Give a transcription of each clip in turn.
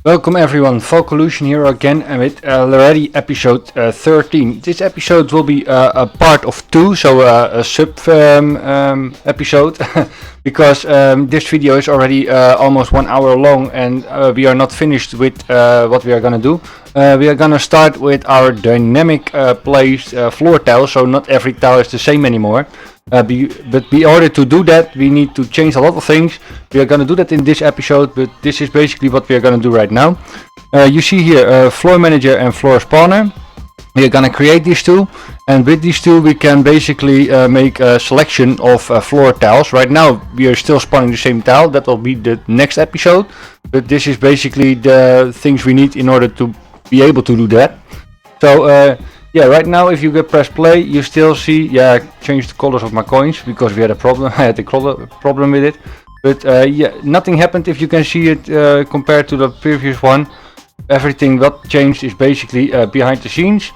Welcome everyone, Volcolution here again and with already episode 13. This episode will be a part of 2, so a sub episode, because this video is already almost 1 hour long and we are not finished with what we are gonna do. We are gonna start with our dynamic placed floor tile, so not every tile is the same anymore. But in order to do that, we need to change a lot of things. We are gonna do that in this episode, but this is basically what we are gonna do right now. You see here floor manager and floor spawner. We are gonna create these two, and with these two we can basically make a selection of floor tiles. Right now we are still spawning the same tile. That will be the next episode, but this is basically the things we need in order to be able to do that. So yeah, right now if you press play, you still see, yeah, I changed the colors of my coins because we had a problem. I had a problem with it, but yeah, nothing happened. If you can see it compared to the previous one, everything what changed is basically behind the scenes.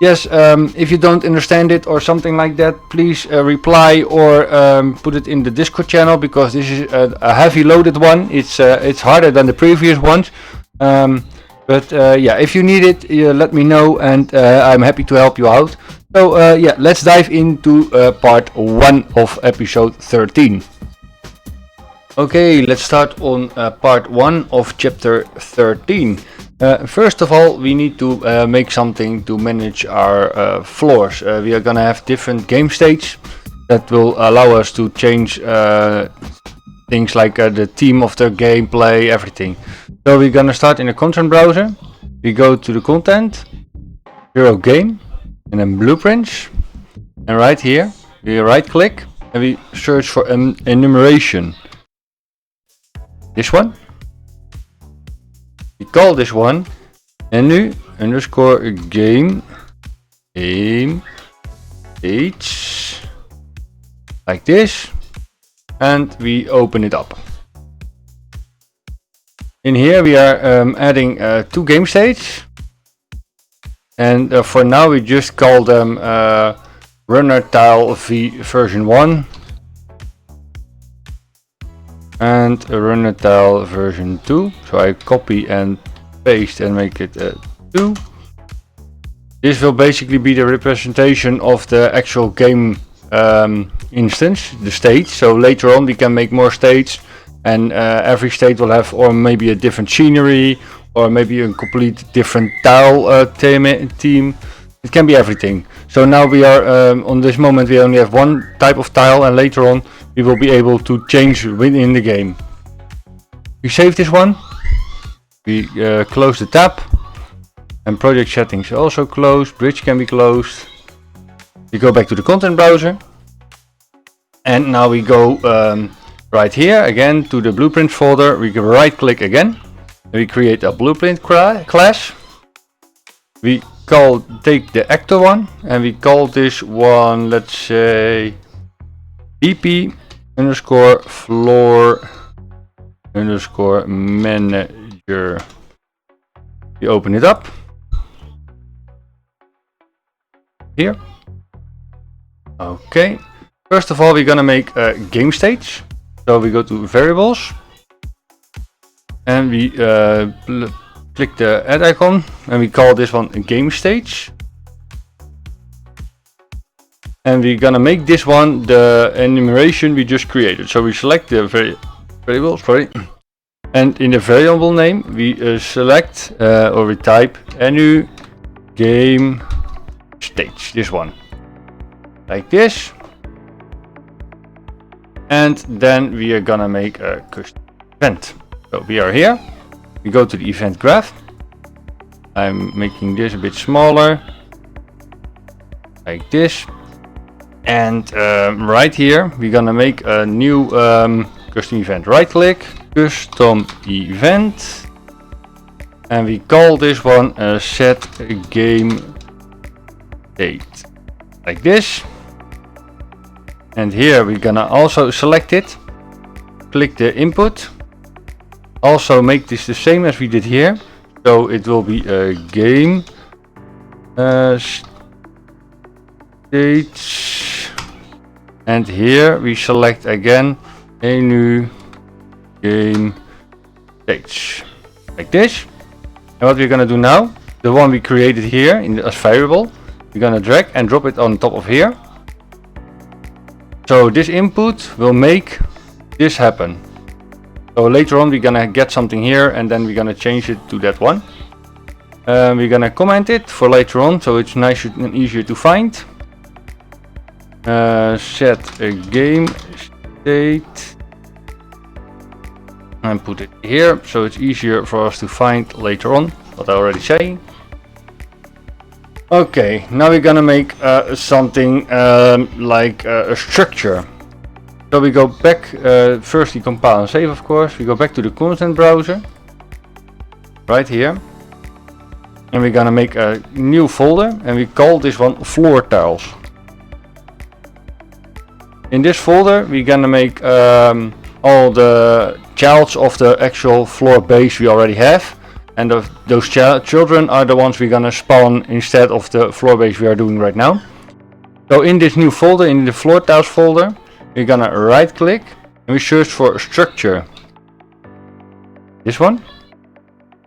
Yes, if you don't understand it or something like that, please reply or put it in the Discord channel, because this is a heavy loaded one. It's harder than the previous ones. But yeah, if you need it, let me know, and I'm happy to help you out. So yeah, let's dive into part 1 of episode 13. Okay, let's start on part 1 of chapter 13. First of all, we need to make something to manage our floors. We are gonna have different game states that will allow us to change things like the theme of the gameplay, everything. So we're gonna start in the content browser. We go to the content, hero game, and then blueprints. And right here, we right click and we search for an enumeration. This one. We call this one enu underscore game stage, like this, and we open it up. In here we are adding 2 game states, and for now we just call them runner tile v version 1 and runner tile version 2. So I copy and paste and make it 2. This will basically be the representation of the actual game instance, the stage. So later on we can make more states, and every state will have or maybe a different scenery or maybe a complete different tile theme. It can be everything. So now we are on this moment we only have one type of tile, and later on we will be able to change within the game. We save this one, we close the tab, and project settings also closed, bridge can be closed. We go back to the content browser, and now we go right here again to the blueprint folder. We can right click again, and we create a blueprint class. We take the actor one, and we call this one, let's say, BP underscore floor underscore manager. We open it up here. Okay, first of all we're gonna make a game stage. So we go to variables, and we click the add icon, and we call this one a game stage. And we're gonna make this one the enumeration we just created. So we select the variable, and in the variable name we select or we type enu game stage, this one, like this. And then we are gonna make a custom event. So we are here, we go to the event graph. I'm making this a bit smaller, like this. And right here we're gonna make a new custom event. Right click, custom event, and we call this one set game date, like this. And here we're gonna also select it, click the input, also make this the same as we did here, so it will be a game stage, and here we select again a new game states like this. And what we're gonna do now, the one we created here as variable, we're gonna drag and drop it on top of here. So this input will make this happen. So later on we're gonna get something here and then we're gonna change it to that one. We're gonna comment it for later on, so it's nicer and easier to find. Set a game state and put it here, so it's easier for us to find later on, what I already say. Okay, now we're gonna make something like a structure. So we go back, firstly compile and save of course, we go back to the content browser, right here. And we're gonna make a new folder and we call this one floor tiles. In this folder we're gonna make all the childs of the actual floor base we already have, and those children are the ones we're gonna spawn instead of the floor base we are doing right now. So in this new folder, in the floor tiles folder, we're gonna right click and we search for structure, this one,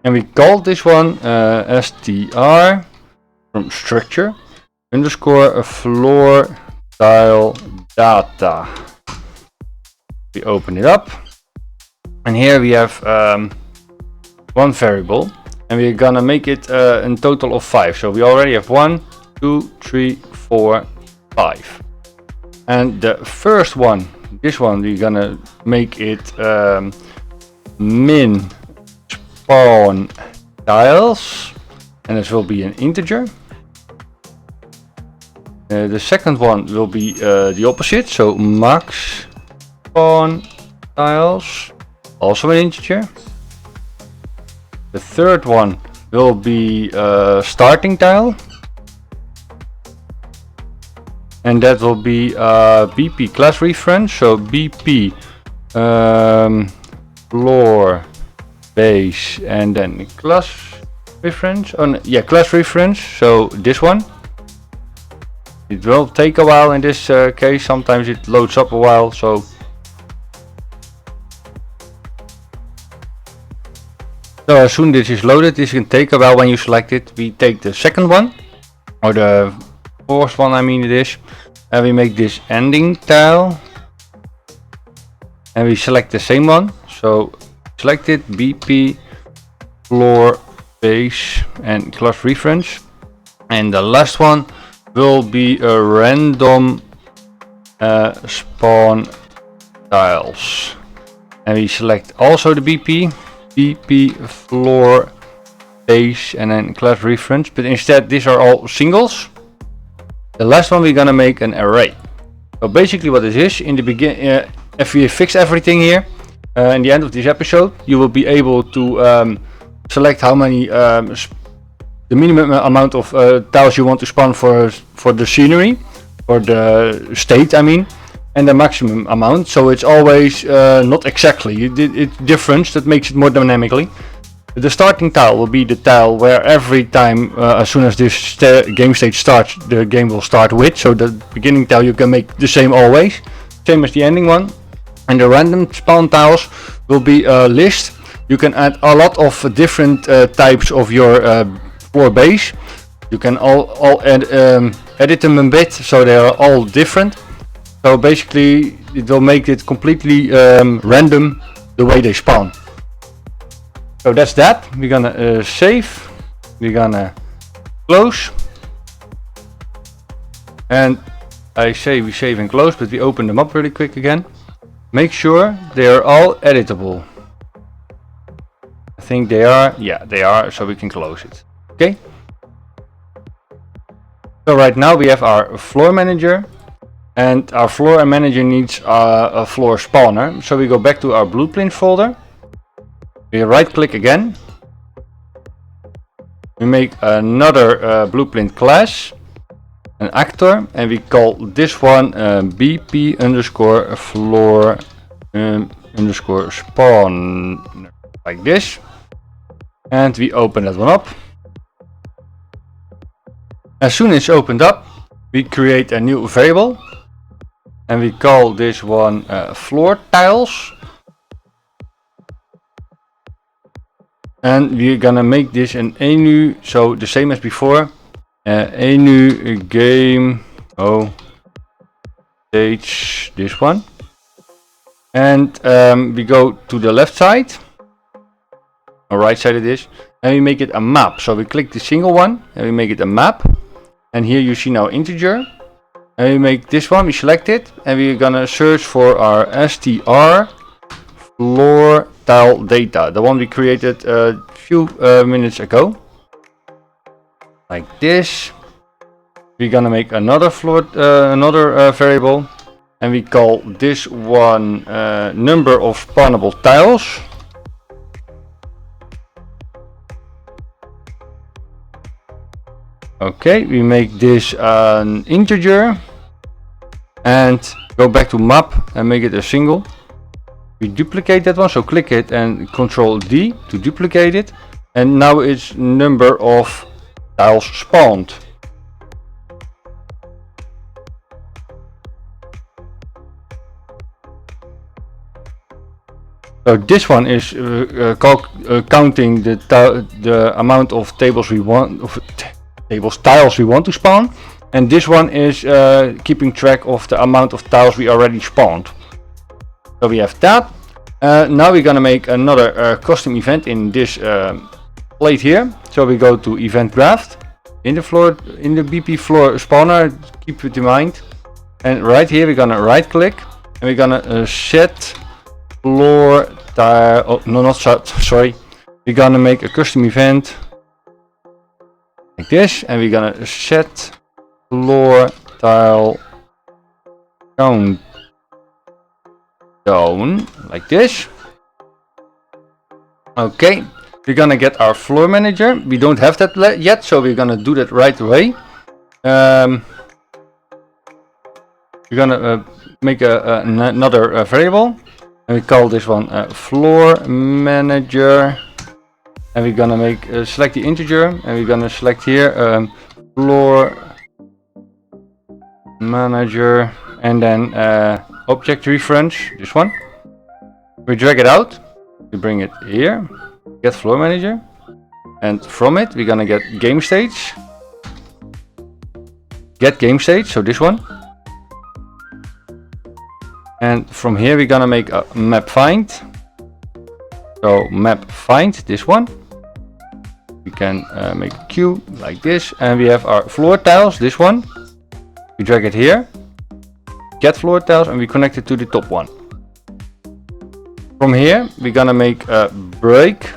and we call this one str from structure underscore a floor tile data. We open it up and here we have one variable and we're gonna make it a total of 5. So we already have 1, 2, 3, 4, 5. And the first one, this one, we're gonna make it min spawn tiles, and this will be an integer. The second one will be the opposite, so max spawn tiles, also an integer. The third one will be starting tile, and that will be BP class reference, so BP floor base and then class reference. Oh, no, yeah, class reference, so this one. It will take a while in this case, sometimes it loads up a while, so as soon as this is loaded, this can take a while. When you select it, we take the second one, or the fourth one I mean it is, and we make this ending tile, and we select the same one, so select it, BP floor base and class reference, and the last one will be a random spawn tiles, and we select also the BP floor base and then class reference, but instead these are all singles. The last one we're gonna make an array. So basically what it is, in the beginning, if we fix everything here, in the end of this episode, you will be able to select how many, the minimum amount of tiles you want to spawn for the scenery, or the state I mean, and the maximum amount. So it's always not exactly, it's different, that makes it more dynamically. The starting tile will be the tile where every time, as soon as this game stage starts, the game will start with. So the beginning tile you can make the same always, same as the ending one. And the random spawn tiles will be a list. You can add a lot of different types of your floor base. You can all edit them a bit, so they are all different. So basically it will make it completely random the way they spawn. So that's that. We're gonna save, we're gonna close, and I say we save and close, but we open them up really quick again. Make sure they are all editable. I think they are, yeah they are, so we can close it. Okay. So right now we have our floor manager, and our floor manager needs a floor spawner. So we go back to our blueprint folder. We right click again. We make another blueprint class, an actor, and we call this one BP underscore floor underscore spawn, like this. And we open that one up. As soon as it's opened up, we create a new variable, and we call this one floor tiles. and we're gonna make this an new, so the same as before, a new game stage, this one, and we go to the left side, or right side it is, and we make it a map. So we click the single one and we make it a map, and here you see now integer, and we make this one, we select it, and we're gonna search for our str floor tile data, the one we created a few minutes ago, like this. We're gonna make another variable, and we call this one number of spawnable tiles. Okay, we make this an integer, and go back to map and make it a single. We duplicate that one, so click it and Control D to duplicate it, and now it's number of tiles spawned. So this one is counting the amount of tiles we want to spawn, and this one is keeping track of the amount of tiles we already spawned. So we have that. Now we're gonna make another custom event in this plate here. So we go to event graph in the BP floor spawner. Keep it in mind. And right here we're gonna right click and we're gonna set floor tile. Oh no, not sorry. We're gonna make a custom event like this, and we're gonna set floor tile count down like this. Okay, we're gonna get our floor manager. We don't have that yet, so we're gonna do that right away. We're gonna make another variable, and we call this one floor manager, and we're gonna make select the integer, and we're gonna select here floor manager, and then object reference, this one. We drag it out, we bring it here, get floor manager, and from it we're gonna get game stage, so this one. And from here we're gonna make a map find, so map find, this one. We can make a queue like this, and we have our floor tiles, this one. We drag it here, get floor tiles, and we connect it to the top one. From here we're gonna make a break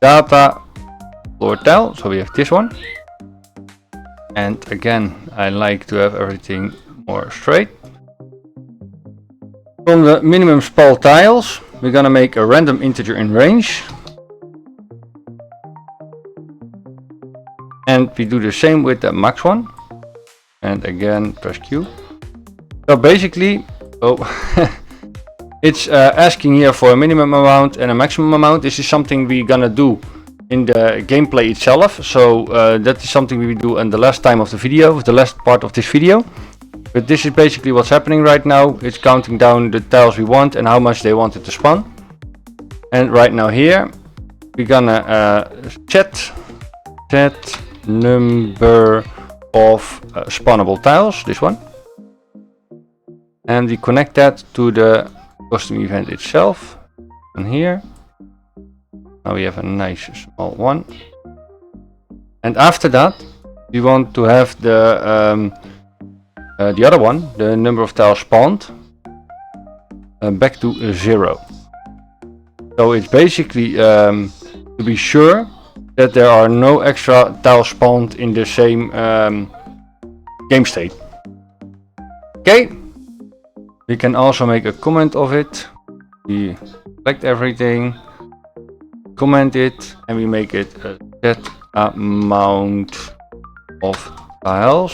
data floor tile, so we have this one. And again, I like to have everything more straight. From the minimum spawn tiles we're gonna make a random integer in range, and we do the same with the max one, and again press Q. So basically, it's asking here for a minimum amount and a maximum amount. This is something we're gonna do in the gameplay itself. So that is something we will do in the last time of the video, the last part of this video. But this is basically what's happening right now. It's counting down the tiles we want and how much they wanted to spawn. And right now here, we're gonna set number of spawnable tiles, this one. And we connect that to the custom event itself, and here now we have a nice small one. And after that we want to have the other one, the number of tiles spawned, back to 0. So it's basically to be sure that there are no extra tiles spawned in the same game state. Okay. We can also make a comment of it. We select everything, comment it, and we make it a set amount of tiles.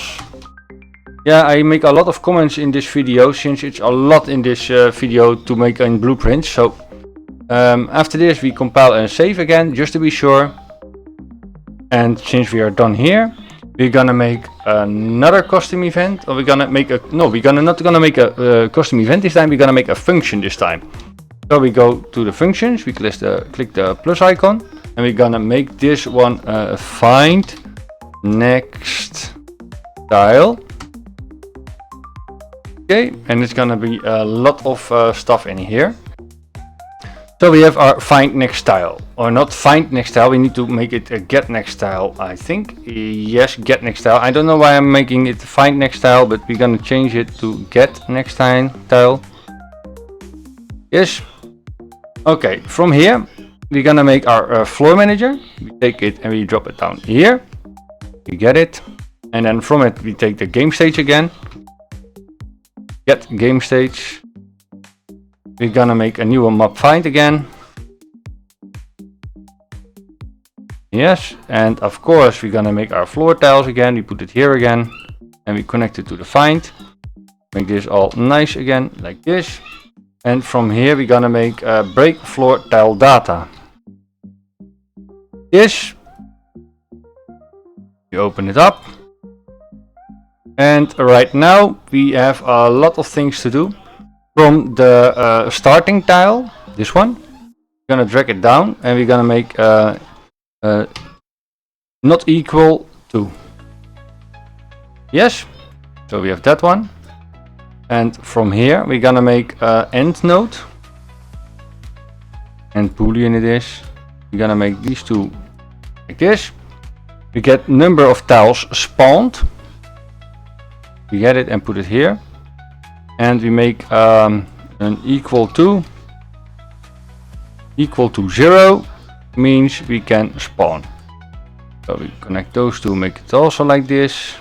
Yeah, I make a lot of comments in this video, since it's a lot in this video to make in blueprints. So after this we compile and save again, just to be sure. And since we are done here, we're gonna make another custom event, or we're gonna make a, no, we're not gonna make a custom event this time, we're gonna make a function this time. So we go to the functions, we click the plus icon, and we're gonna make this one find next tile. Okay, and it's gonna be a lot of stuff in here. So we have our find next tile, or not find next tile, we need to make it a get next tile, I think. Yes, get next tile. I don't know why I'm making it find next tile, but we're gonna change it to get next tile. Yes. Okay, from here we're gonna make our floor manager. We take it and we drop it down here. We get it, and then from it we take the game stage again. Get game stage. We're gonna make a new map find again. Yes, and of course we're gonna make our floor tiles again. We put it here again, and we connect it to the find. Make this all nice again, like this. And from here we're gonna make break floor tile data. This. You open it up. And right now we have a lot of things to do. From the starting tile, this one, we're gonna drag it down and we're gonna make not equal to. Yes, so we have that one. And from here we're gonna make end node, and boolean it is. We're gonna make these two like this. We get number of tiles spawned. We get it and put it here. And we make an equal to 0 means we can spawn. So we connect those two, make it also like this.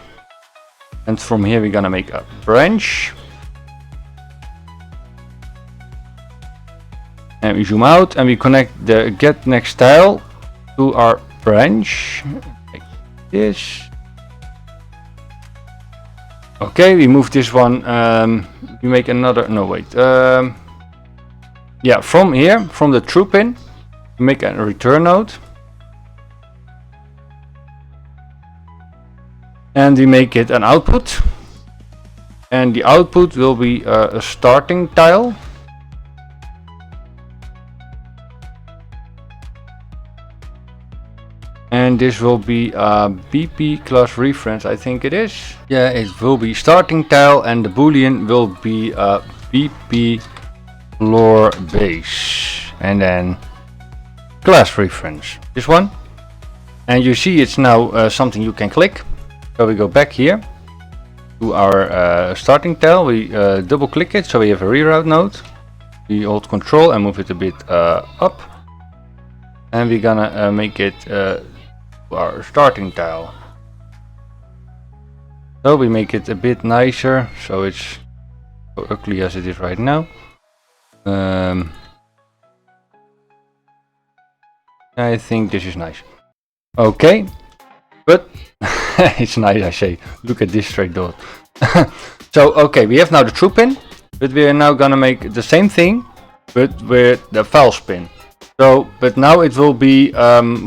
And from here we're gonna make a branch. And we zoom out and we connect the get next tile to our branch like this. Okay, we move this one, we make another, no wait, yeah, from here, from the true pin, we make a return node. And we make it an output. And the output will be a starting tile. And this will be a BP class reference, I think it is. Yeah, it will be starting tile, and the boolean will be a BP FloorBase, and then class reference, this one. And you see it's now something you can click. So we go back here to our starting tile. We double click it, so we have a reroute node. We hold Control and move it a bit up, and we're gonna make it our starting tile. So we make it a bit nicer, so it's so ugly as it is right now. I think this is nice. Okay, but it's nice, I say. Look at this straight dot. So okay, we have now the true pin, but we are now gonna make the same thing, but with the false pin. So, but now it will be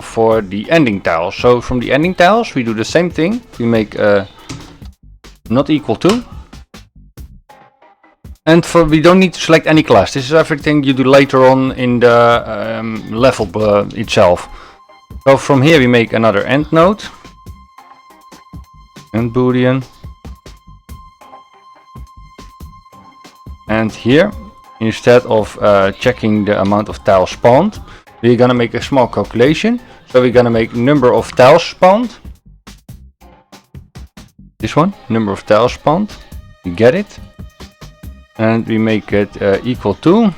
for the ending tiles. So from the ending tiles we do the same thing. We make not equal to. And we don't need to select any class. This is everything you do later on in the level itself. So from here we make another end node. And boolean. And here, instead of checking the amount of tiles spawned, we're gonna make a small calculation. So we're gonna make number of tiles spawned. This one, number of tiles spawned. We get it. And we make it equal to.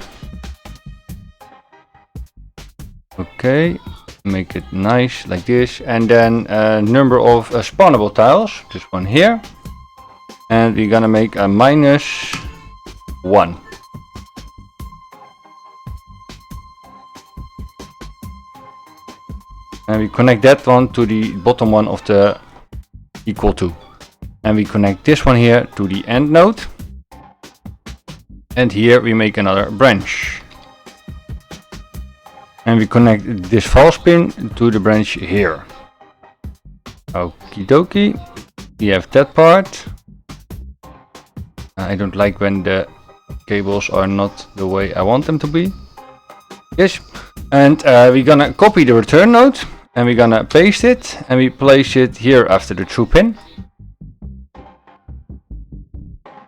Okay, make it nice like this. And then number of spawnable tiles. This one here. And we're gonna make a -1. And we connect that one to the bottom one of the equal to. And we connect this one here to the end node. And here we make another branch. And we connect this false pin to the branch here. Okie dokie. We have that part. I don't like when the cables are not the way I want them to be. Yes. And we're gonna copy the return node and we're gonna paste it and we place it here after the true pin.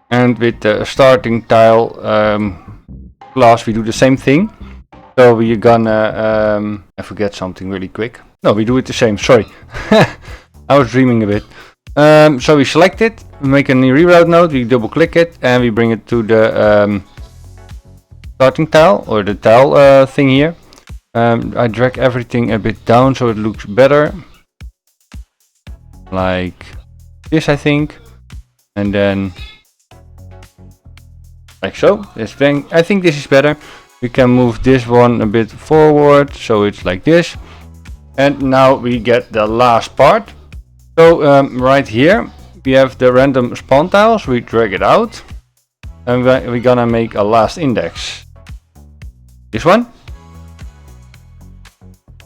And with the starting tile class we do the same thing. So we're gonna I forget something really quick. No, we do it the same, sorry. I was dreaming a bit. So we select it, we make a new reroute node, we double click it and we bring it to the starting tile or the tile thing here. I drag everything a bit down so it looks better. Like this, I think. And then like so. I think this is better. We can move this one a bit forward so it's like this. And now we get the last part. So right here we have the random spawn tiles. We drag it out. And we're gonna make a last index. This one.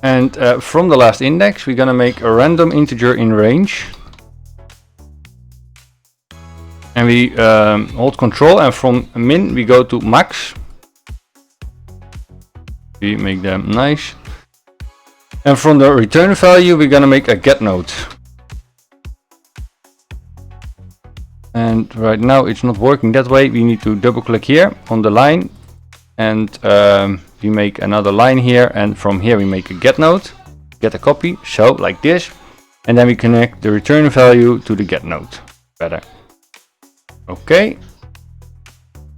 And from the last index we're gonna make a random integer in range. And we hold control and from min we go to max. We make them nice. And from the return value we're gonna make a get node. And right now it's not working that way. We need to double click here on the line. And we make another line here, and from here we make a get node, get a copy, so like this, and then we connect the return value to the get node. Better. Okay.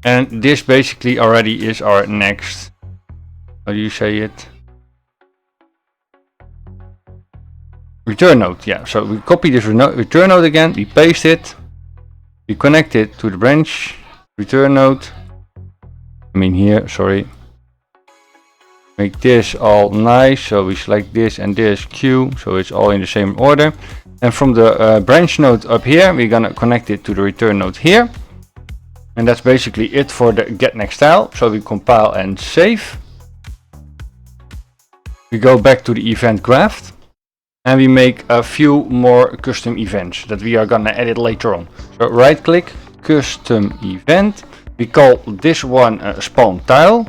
And this basically already is our next, how do you say it? Return node, yeah. So we copy this return node again, we paste it, we connect it to the branch return node. I mean here, sorry. Make this all nice, so we select this and this Q, so it's all in the same order. And from the branch node up here, we're gonna connect it to the return node here. And that's basically it for the get next tile. So we compile and save. We go back to the event graph and we make a few more custom events that we are gonna edit later on. So right click, custom event. We call this one a spawn tile.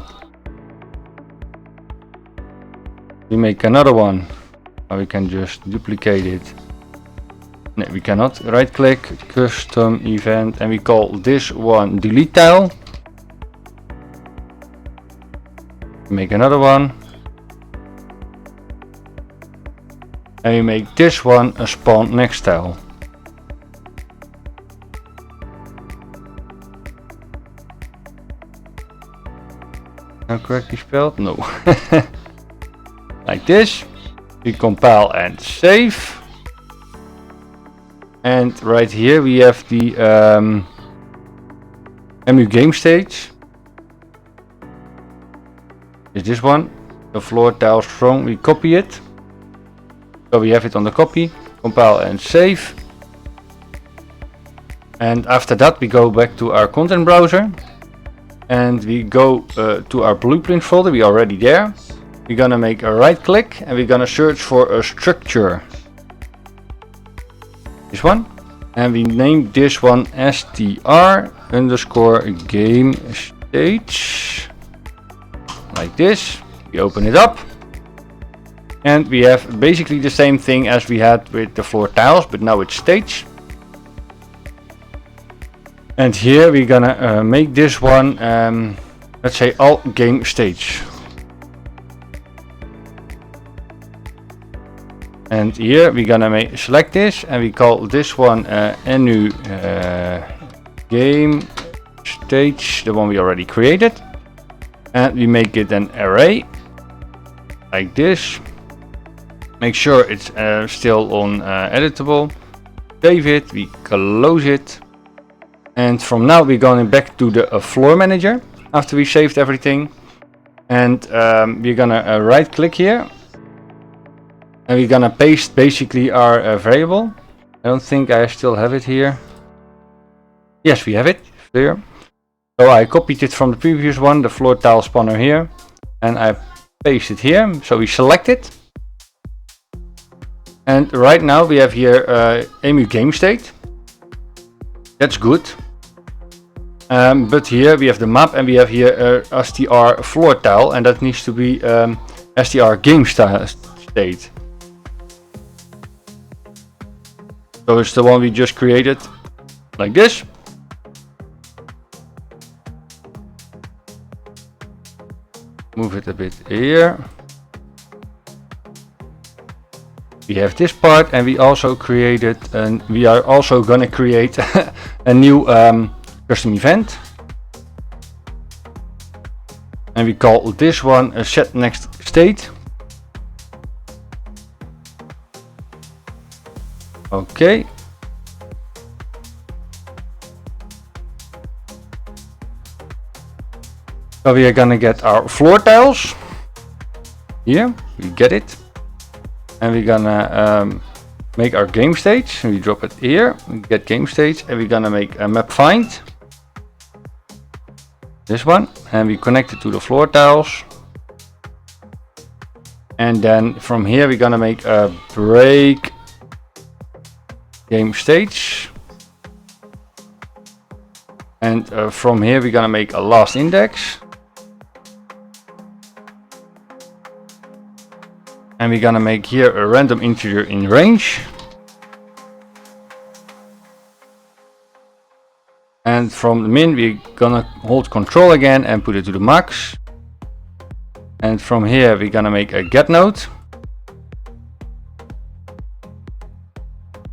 We make another one, or we can just duplicate it. No, we cannot. Right click, custom event, and we call this one delete tile. We make another one. And we make this one a spawn next tile. Correctly spelled? No. Like this. We compile and save. And right here we have the MU game stage. Is this one. The floor tile strong. We copy it. So we have it on the copy. Compile and save. And after that we go back to our content browser. And we go to our blueprint folder, we are already there. We're gonna make a right click and we're gonna search for a structure. This one. And we name this one str underscore game stage. Like this. We open it up. And we have basically the same thing as we had with the floor tiles, but now it's stage. And here we're gonna make this one, let's say all game stage. And here we're gonna select this and we call this one NU game stage, the one we already created. And we make it an array, like this. Make sure it's still on editable. Save it, we close it. And from now we're going back to the floor manager after we saved everything. And we're gonna right click here. And we're gonna paste basically our variable. I don't think I still have it here. Yes, we have it there. So I copied it from the previous one, the floor tile spawner here. And I paste it here. So we select it. And right now we have here EMU game state. That's good. But here we have the map and we have here str floor tile, and that needs to be str game state. So it's the one we just created, like this. Move it a bit here. We have this part, and we also created, and we are also gonna create a new custom event. And we call this one a set next state. Okay. So we are gonna get our floor tiles. Here, we get it. And we're gonna make our game stage. We drop it here, we get game stage, and we're gonna make a map find. This one, and we connect it to the floor tiles. And then from here we're gonna make a break game stage. And from here we're gonna make a last index. And we're gonna make here a random integer in range. And from the min we're gonna hold control again and put it to the max. And from here we're gonna make a get node.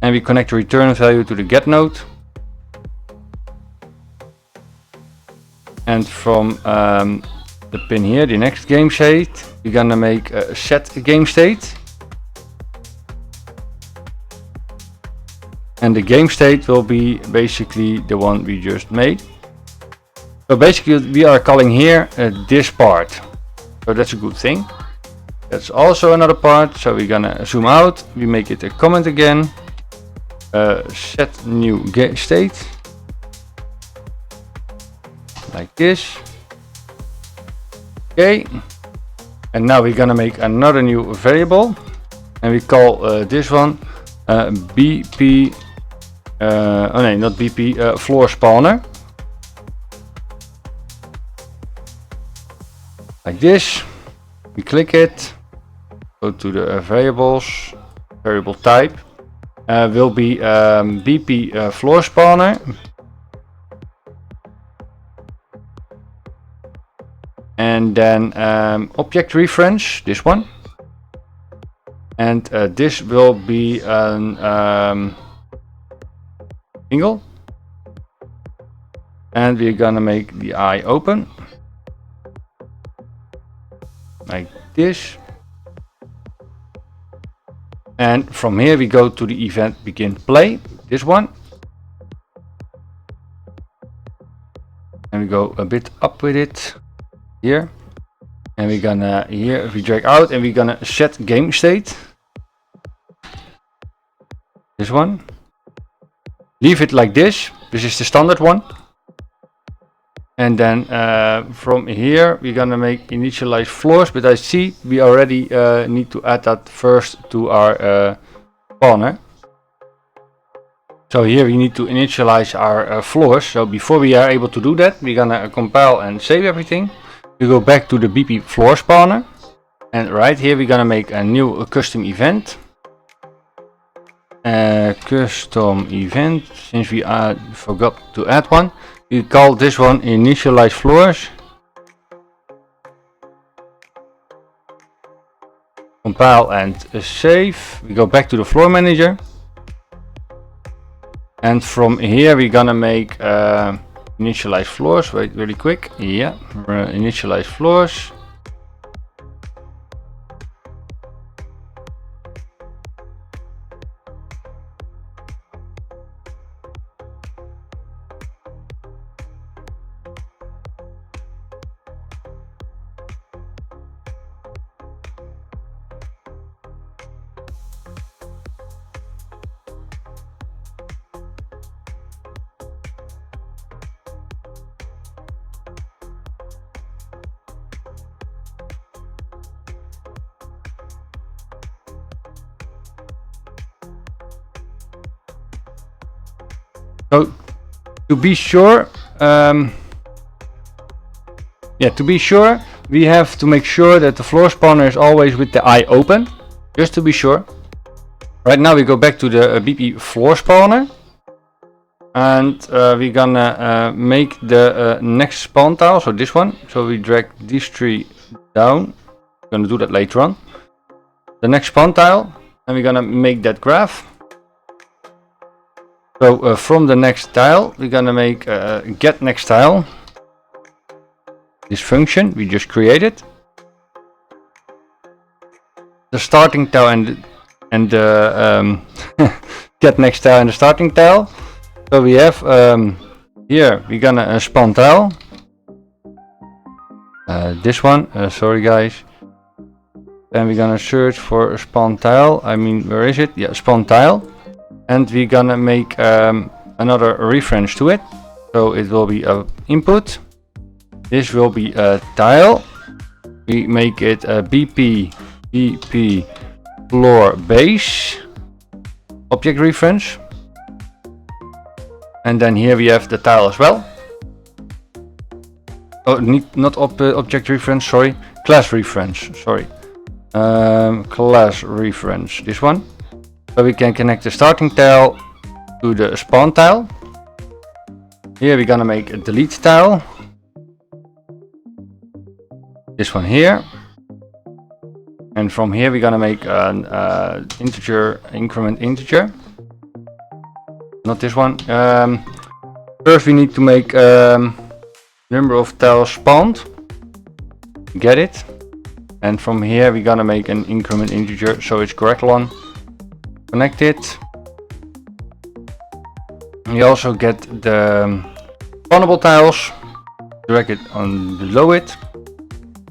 And we connect the return value to the get node. And from the pin here, the next game state, we're gonna make a set game state. And the game state will be basically the one we just made. So basically we are calling here this part. So that's a good thing. That's also another part. So we're gonna zoom out, we make it a comment again. Set new state. Like this. Okay. And now we're gonna make another new variable. And we call this one BP oh no, not BP, floor spawner. Like this. We click it, go to the variables, variable type, will be BP floor spawner. And then object reference, this one. And this will be an single. And we're gonna make the eye open. Like this. And from here we go to the event begin play, this one. And we go a bit up with it here. And we're gonna, here if we drag out, and we're gonna set game state. This one. Leave it like this. This is the standard one. And then from here we're gonna make initialize floors, but I see we already need to add that first to our spawner. So here we need to initialize our floors. So before we are able to do that, we're gonna compile and save everything. We go back to the BP floor spawner, and right here we're gonna make a new custom event. Custom event, since we forgot to add one. We call this one initialize floors. Compile and save. We go back to the floor manager. And from here we're gonna make initialize floors. Wait, really quick. Yeah, initialize floors. So to be sure, we have to make sure that the floor spawner is always with the eye open, just to be sure. Right now we go back to the BP floor spawner, and we're gonna make the next spawn tile, so this one. So we drag these three down. We're gonna do that later on. The next spawn tile, and we're gonna make that graph. So from the next tile, we're gonna make get next tile. This function we just created. The starting tile and the get next tile and the starting tile. So we have here we're gonna spawn tile. This one. Sorry guys. Then we're gonna search for a spawn tile. I mean, where is it? Yeah, spawn tile. And we're gonna make another reference to it. So it will be a input. This will be a tile. We make it a BP FloorBase object reference. And then here we have the tile as well. Oh, not object reference, sorry. Class reference, sorry. Class reference, this one. So we can connect the starting tile to the spawn tile. Here we're gonna make a delete tile. This one here. And from here we're gonna make an integer, increment integer. Not this one. First we need to make number of tiles spawned. Get it. And from here we're gonna make an increment integer, so it's correct one. Connect it. We also get the spawnable tiles. Drag it on below it.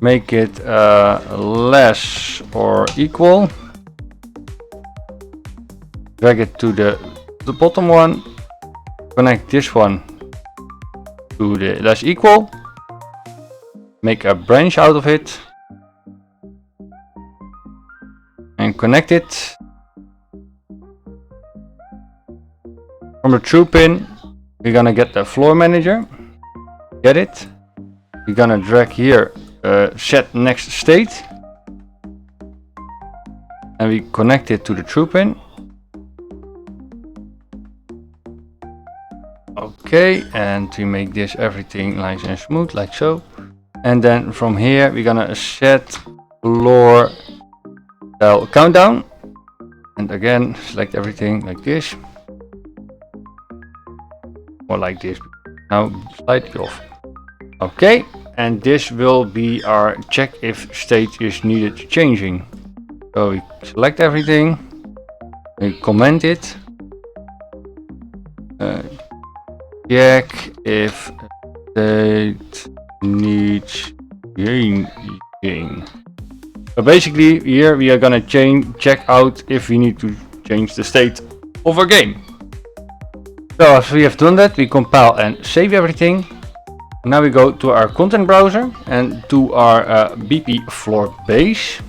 Make it less or equal. Drag it to the bottom one. Connect this one to the less equal. Make a branch out of it. And connect it. From the true pin, we're gonna get the floor manager. Get it. We're gonna drag here set next state. And we connect it to the true pin. Okay, and we make this everything nice and smooth like so. And then from here we're gonna set floor tile countdown. And again select everything like this. Or like this. Now slightly off. Okay, and this will be our check if state is needed changing. So we select everything. We comment it. Check if state needs changing. So basically here we are gonna check out if we need to change the state of our game. So as we have done that, we compile and save everything. Now we go to our content browser and to our BP FloorBase.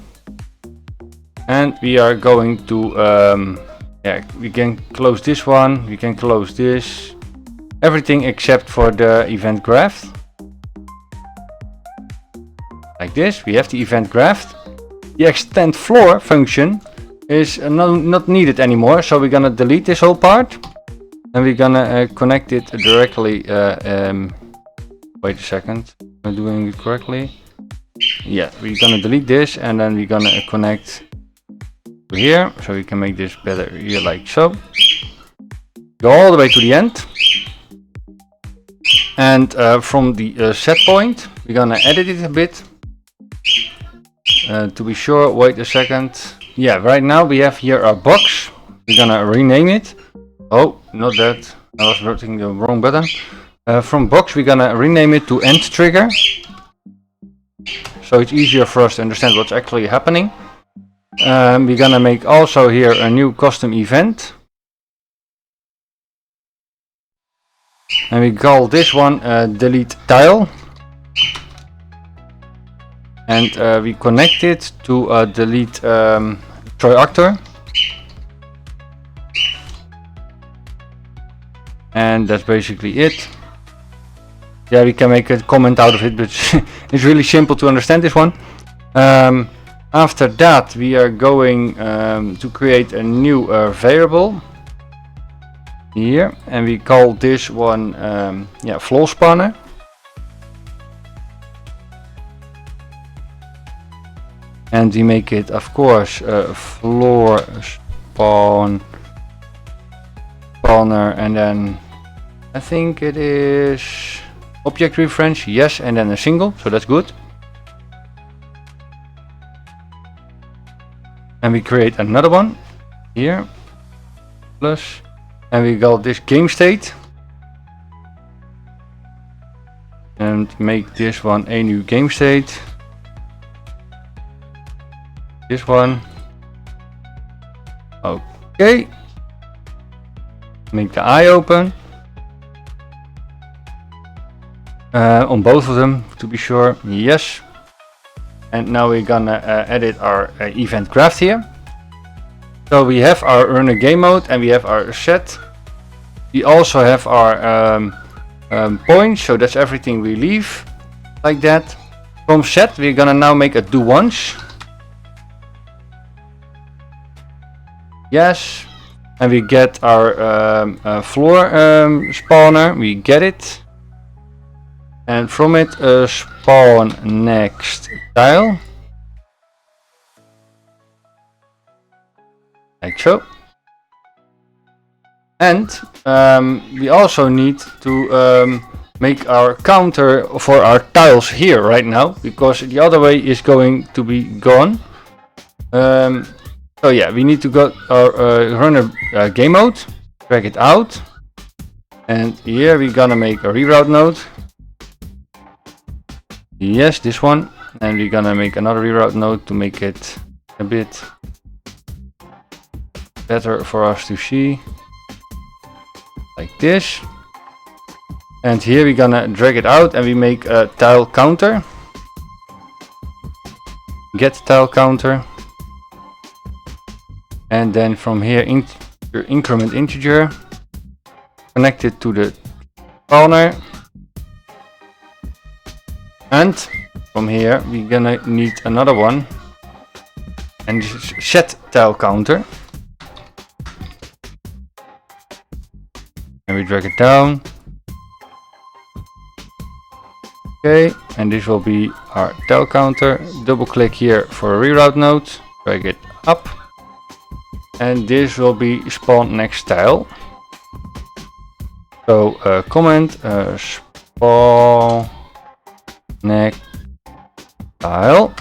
And we are going to, we can close this one, we can close this. Everything except for the event graph. Like this, we have the event graph. The extend floor function is not needed anymore, so we're gonna delete this whole part. And we're gonna connect it directly. Wait a second, am I doing it correctly? Yeah, we're gonna delete this and then we're gonna connect to here, so we can make this better here like so. Go all the way to the end. And from the set point, we're gonna edit it a bit. To be sure, wait a second. Yeah, right now we have here a box. We're gonna rename it. Oh, not that. I was pressing the wrong button. From box, we're gonna rename it to end trigger. So it's easier for us to understand what's actually happening. We're gonna make also here a new custom event. And we call this one delete tile. And we connect it to delete Troy actor. And that's basically it. Yeah, we can make a comment out of it, but it's really simple to understand this one. After that, we are going to create a new variable here, and we call this one floor spanner. And we make it, of course, floor spanner, and then I think it is object reference, yes, and then a single, so that's good. And we create another one here, plus, and we call this game state, and make this one a new game state. This one. Okay. Make the eye open. On both of them, to be sure. Yes. And now we're gonna edit our event graph here. So we have our run a game mode and we have our set. We also have our points, so that's everything we leave like that. From set, we're gonna now make a do once. Yes, and we get our floor spawner, we get it. And from it spawn next tile. Like so. And we also need to make our counter for our tiles here right now, because the other way is going to be gone. So yeah, we need to go run a game mode, drag it out, and here we're gonna make a reroute node. Yes, this one, and we're gonna make another reroute node to make it a bit better for us to see, like this. And here we're gonna drag it out and we make a tile counter, get tile counter. And then from here increment integer, connect it to the spawner, and from here we're gonna need another one, and this is set tile counter, and we drag it down. Okay, and this will be our tile counter. Double click here for a reroute node, drag it up. And this will be spawn next tile. So comment spawn next tile.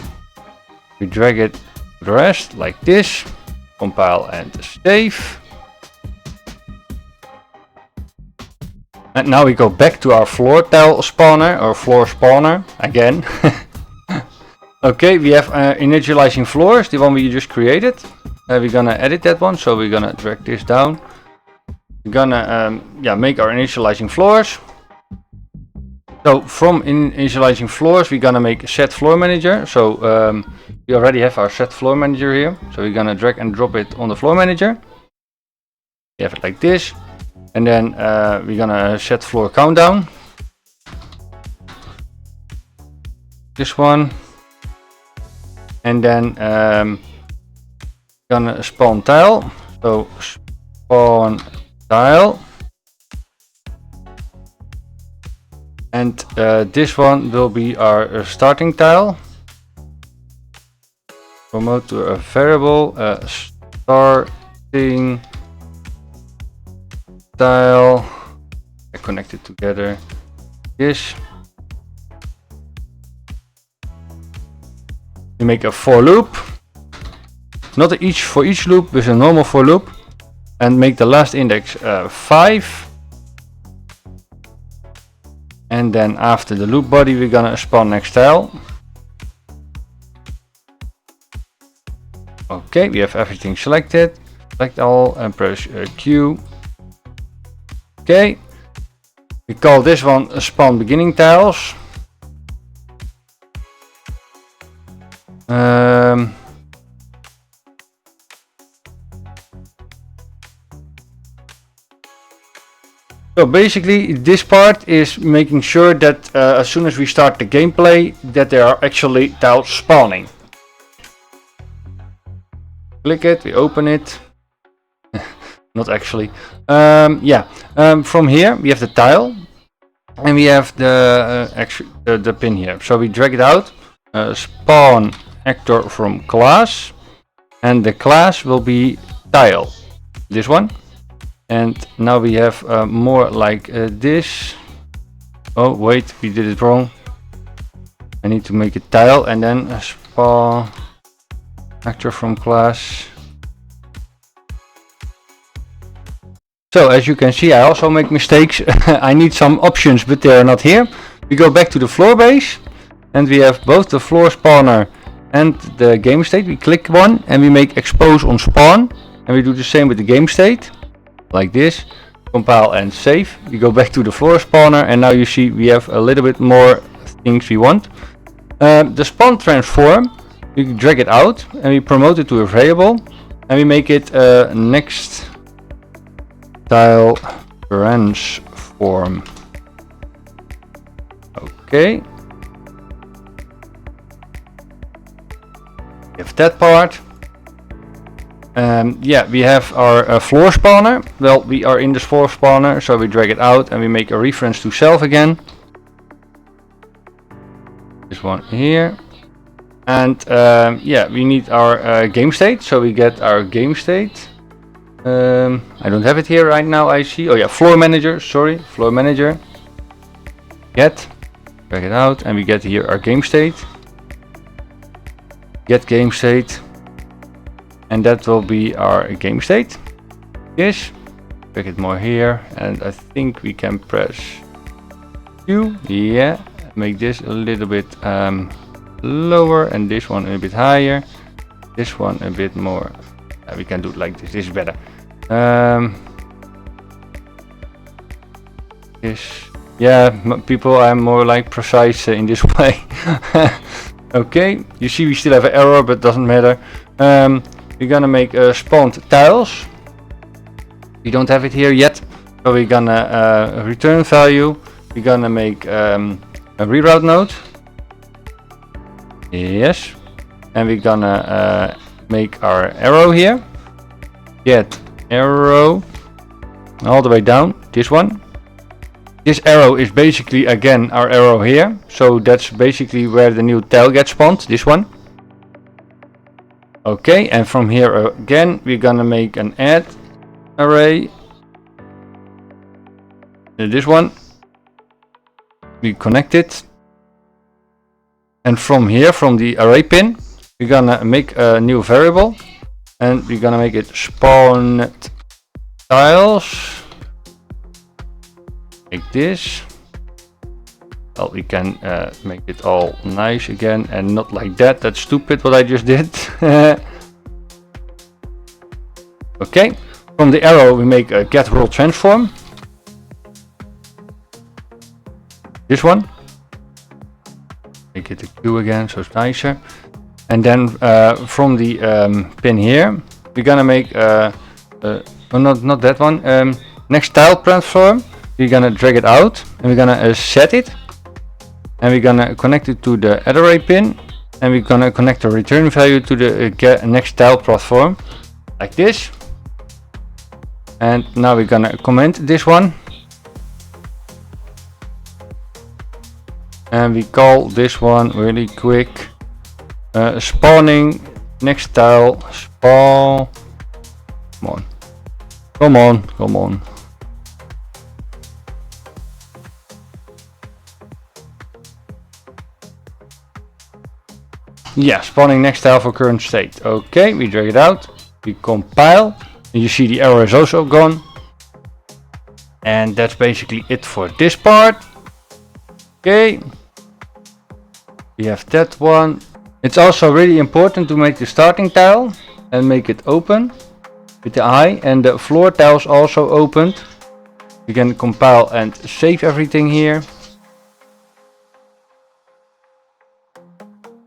We drag it to the rest like this. Compile and save. And now we go back to our floor tile spawner or floor spawner again. Okay, we have initializing floors, the one we just created. We're gonna edit that one, so we're gonna drag this down. We're gonna make our initializing floors. So from initializing floors, we're gonna make a set floor manager. So we already have our set floor manager here. So we're gonna drag and drop it on the floor manager. We have it like this, and then we're gonna set floor countdown. This one, and then gonna spawn tile, so spawn tile, and this one will be our starting tile. Promote to a variable starting tile. I connect it together. This. We make a for loop. Not for each loop, but a normal for loop, and make the last index 5. And then after the loop body, we're gonna spawn next tile. Okay, we have everything selected. Select all and press Q. Okay, we call this one spawn beginning tiles. So basically this part is making sure that as soon as we start the gameplay that there are actually tiles spawning. Click it, we open it. Not actually. From here we have the tile and we have the pin here. So we drag it out, spawn actor from class, and the class will be tile. This one. And now we have more like this. Oh wait, we did it wrong. I need to make a tile and then a spawn actor from class. So as you can see, I also make mistakes. I need some options, but they are not here. We go back to the floor base and we have both the floor spawner and the game state. We click one and we make expose on spawn, and we do the same with the game state. Like this, compile and save. We go back to the floor spawner and now you see we have a little bit more things we want. The spawn transform, we drag it out and we promote it to a variable and we make it next tile transform. Okay. We have that part. We have our floor spawner. Well, we are in the floor spawner, so we drag it out and we make a reference to self again. This one here. And we need our game state, so we get our game state. I don't have it here right now, I see. Oh yeah, floor manager, sorry, floor manager. Get, drag it out and we get here our game state. Get game state. And that will be our game state. Yes, drag it more here, and I think we can press Q. Yeah, make this a little bit lower, and this one a bit higher. This one a bit more. We can do it like this. This is better. People are more like precise in this way. Okay, you see we still have an error, but doesn't matter. We're gonna make spawned tiles. We don't have it here yet, so we're gonna return value. We're gonna make a reroute node. Yes, and we're gonna make our arrow here. Get arrow all the way down. This one. This arrow is basically again our arrow here, so that's basically where the new tile gets spawned. This one. Okay, and from here again we're gonna make an add array. This one. We connect it. And from here, from the array pin, we're gonna make a new variable. And we're gonna make it spawn tiles. Like this. Well, we can make it all nice again and not like that. That's stupid what I just did. Okay, from the arrow we make a get roll transform. This one. Make it a Q again, so it's nicer. And then from the pin here, we're gonna make not that one. Next tile transform. We're gonna drag it out and we're gonna set it. And we're gonna connect it to the add array pin, and we're gonna connect the return value to the next tile platform, like this. And now we're gonna comment this one, and we call this one really quick spawning next tile spawn. Come on. Yeah, spawning next tile for current state. Okay, we drag it out, we compile, and you see the error is also gone. And that's basically it for this part. Okay, we have that one. It's also really important to make the starting tile and make it open with the eye, and the floor tiles also opened. You can compile and save everything here.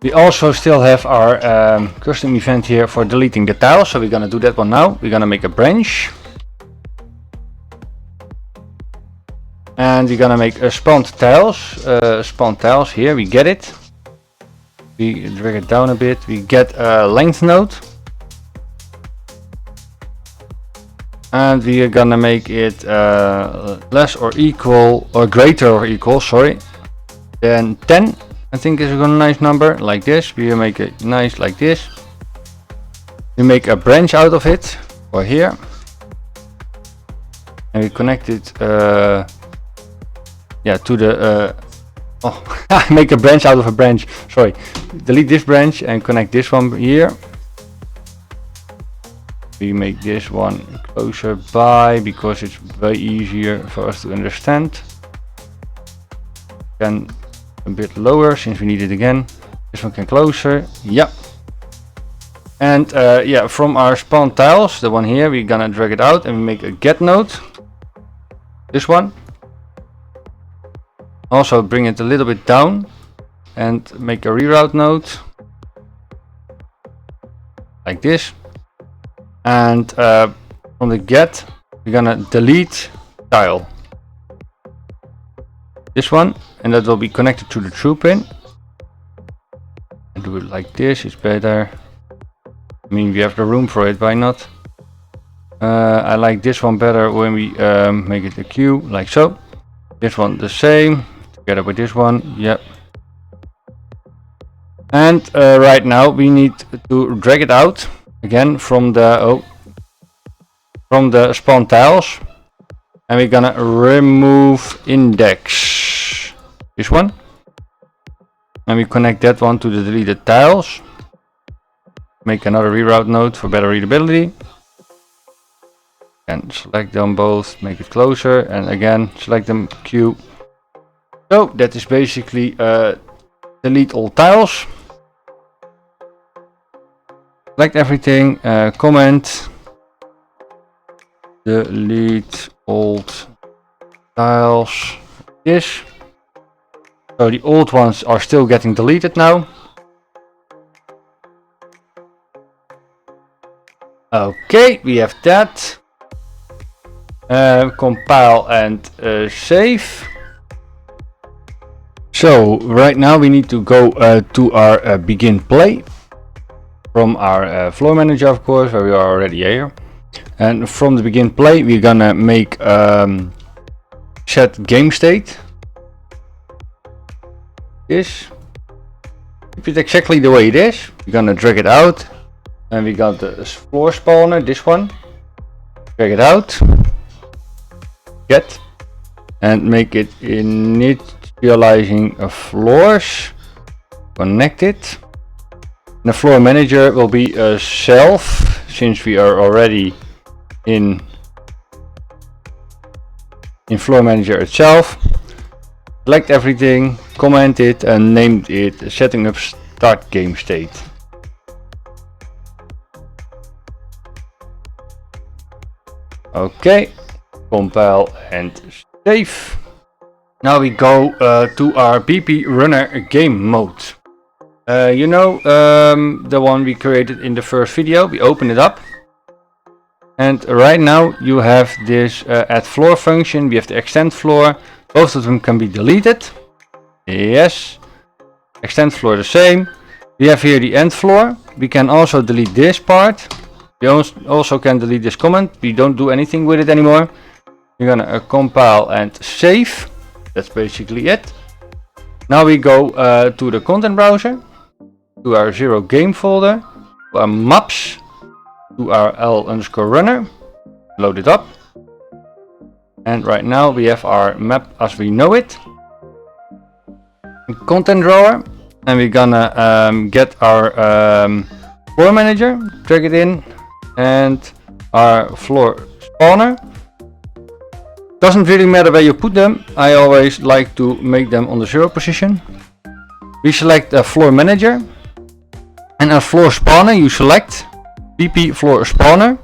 We also still have our custom event here for deleting the tile, so we're gonna do that one now. We're gonna make a branch. And we're gonna make a spawned tiles here, we get it. We drag it down a bit, we get a length node. And we are gonna make it less or equal, or greater or equal, sorry, than 10. I think is a nice number, like this. We make it nice like this. We make a branch out of it, or here. And we connect it to the make a branch out of a branch, sorry. Delete this branch and connect this one here. We make this one closer by, because it's way easier for us to understand. Then a bit lower, since we need it again. This one can closer, yeah. And from our spawn tiles, the one here, we're gonna drag it out and we make a get node. This one. Also bring it a little bit down and make a reroute node. Like this. And from the get, we're gonna delete tile. This one, and that will be connected to the true pin. And do it like this, it's better. I mean, we have the room for it, why not? I like this one better when we make it a queue, like so. This one the same, together with this one, yep. And right now we need to drag it out again from the spawn tiles, and we're gonna remove index, this one, and we connect that one to the deleted tiles. Make another reroute node for better readability, and select them both, make it closer, and again select them queue. So that is basically delete all tiles. Select everything, comment, delete old tiles, this. So the old ones are still getting deleted now. Okay, we have that. Compile and save. So right now we need to go to our begin play. From our floor manager, of course, where we are already here. And from the begin play, we're gonna make set game state. This. Keep it exactly the way it is. We're gonna drag it out. And we got the floor spawner, this one. Drag it out. Get. And make it initializing floors. Connect it. The floor manager will be a self, since we are already in floor manager itself. Select everything, comment it, and name it setting up start game state. Okay, compile and save. Now we go to our BP runner game mode. The one we created in the first video. We open it up, and right now you have this add floor function. We have the extend floor. Both of them can be deleted. Yes, extend floor the same. We have here the end floor. We can also delete this part. We also can delete this comment. We don't do anything with it anymore. We're gonna compile and save. That's basically it. Now we go to the content browser, to our 0 game folder, to our maps, to our L_runner, load it up. And right now we have our map as we know it. Content drawer, and we're gonna get our floor manager, drag it in, and our floor spawner. Doesn't really matter where you put them. I always like to make them on the 0 position. We select a floor manager. And a floor spawner, you select BP floor spawner.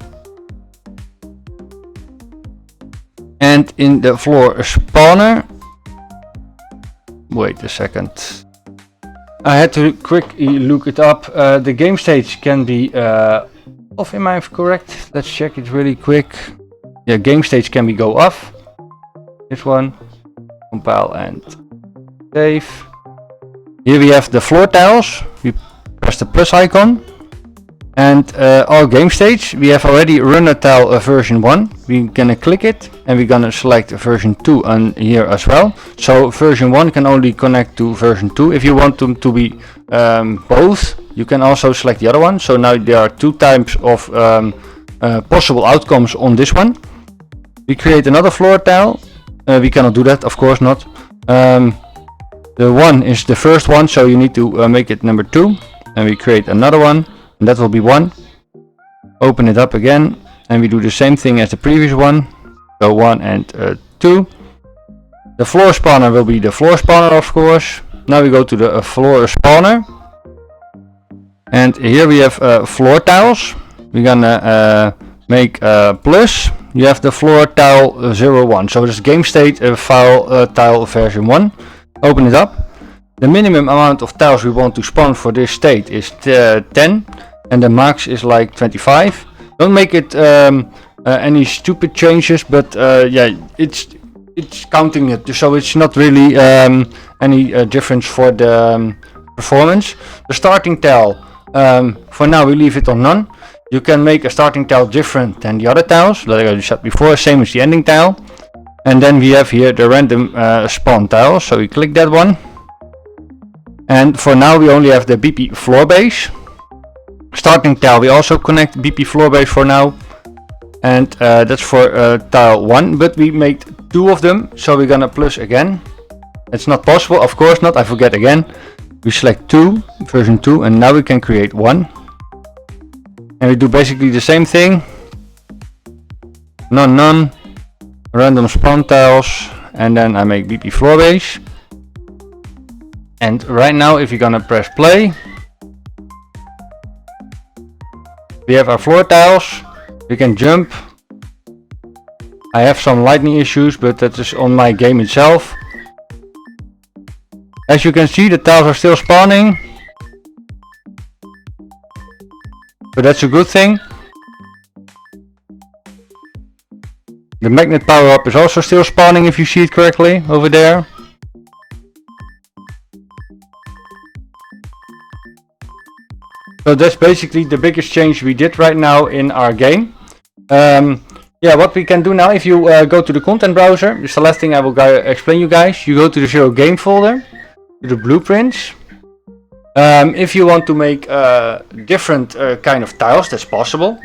And in the floor spawner, wait a second. I had to quickly look it up. The game stage can be off, am I correct? Let's check it really quick. Yeah, game stage can be go off. This one. compile and save. Here we have the floor tiles. We press the plus icon. And our game stage, we have already run a tile version 1. We're gonna click it and we're gonna select version 2 on here as well. So version 1 can only connect to version 2. If you want them to be both, you can also select the other one. So now there are 2 types of possible outcomes on this one. We create another floor tile. We cannot do that, of course not. The one is the first one, so you need to make it number 2. And we create another one. And that will be 1. Open it up again and we do the same thing as the previous one. So 1 and 2. The floor spawner will be the floor spawner, of course. Now we go to the floor spawner. And here we have floor tiles. We're gonna make plus. You have the floor tile 01. So this game state file tile version 1. Open it up. The minimum amount of tiles we want to spawn for this state is 10 and the max is like 25. Don't make it any stupid changes, but yeah, it's counting it, so it's not really any difference for the performance. The starting tile, for now we leave it on none. You can make a starting tile different than the other tiles, like I said before, same as the ending tile. And then we have here the random spawn tile, so we click that one. And for now we only have the BP FloorBase. Starting tile we also connect BP FloorBase for now. And that's for tile 1, but we made 2 of them, so we're gonna plus again. It's not possible, of course not, I forget again. We select 2, version 2, and now we can create 1. And we do basically the same thing. None, random spawn tiles, and then I make BP FloorBase. And right now if you're gonna press play, we have our floor tiles. We can jump. I have some lightning issues, but that is on my game itself. As you can see, the tiles are still spawning, so that's a good thing. The magnet power up is also still spawning, if you see it correctly over there. So that's basically the biggest change we did right now in our game. Yeah, what we can do now, if you go to the content browser, this is the last thing I will explain you guys. You go to the 0 game folder, to the blueprints. If you want to make different kind of tiles, that's possible.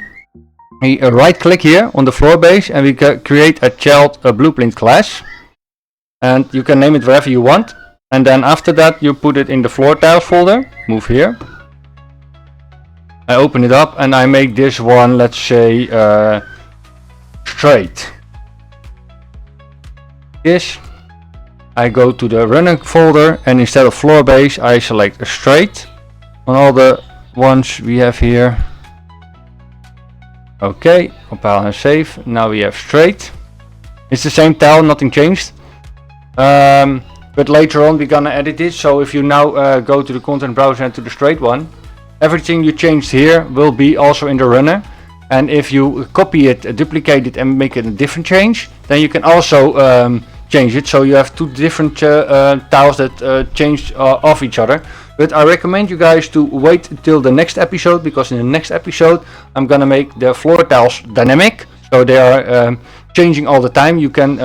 We right click here on the floor base and we create a child blueprint class. And you can name it wherever you want. And then after that you put it in the floor tiles folder. Move here. I open it up and I make this one, let's say, straight. This. I go to the running folder and instead of floor base I select a straight on all the ones we have here. Okay, compile and save. Now we have straight. It's the same tile, nothing changed. But later on we're gonna edit it, so if you now go to the content browser and to the straight one, everything you changed here will be also in the runner. And if you copy it, duplicate it and make it a different change, then you can also change it. So you have 2 different tiles that change off each other. But I recommend you guys to wait until the next episode, because in the next episode I'm gonna make the floor tiles dynamic. So they are changing all the time. You can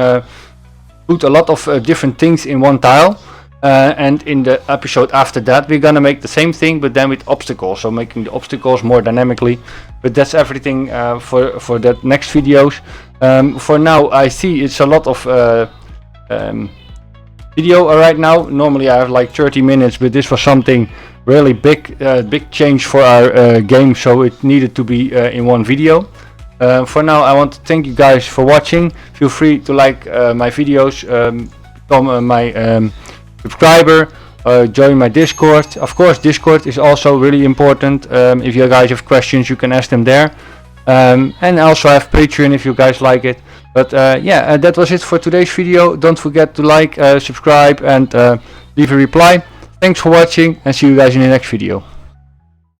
put a lot of different things in one tile. And in the episode after that we're gonna make the same thing, but then with obstacles, so making the obstacles more dynamically. But that's everything for that next videos. For now I see it's a lot of video right now. Normally I have like 30 minutes, but this was something really big change for our game, so it needed to be in one video. For now I want to thank you guys for watching. Feel free to like my videos, become my subscriber, join my Discord. Of course Discord is also really important. If you guys have questions you can ask them there. And also I have Patreon if you guys like it. But yeah, that was it for today's video. Don't forget to like, subscribe and leave a reply. Thanks for watching and see you guys in the next video.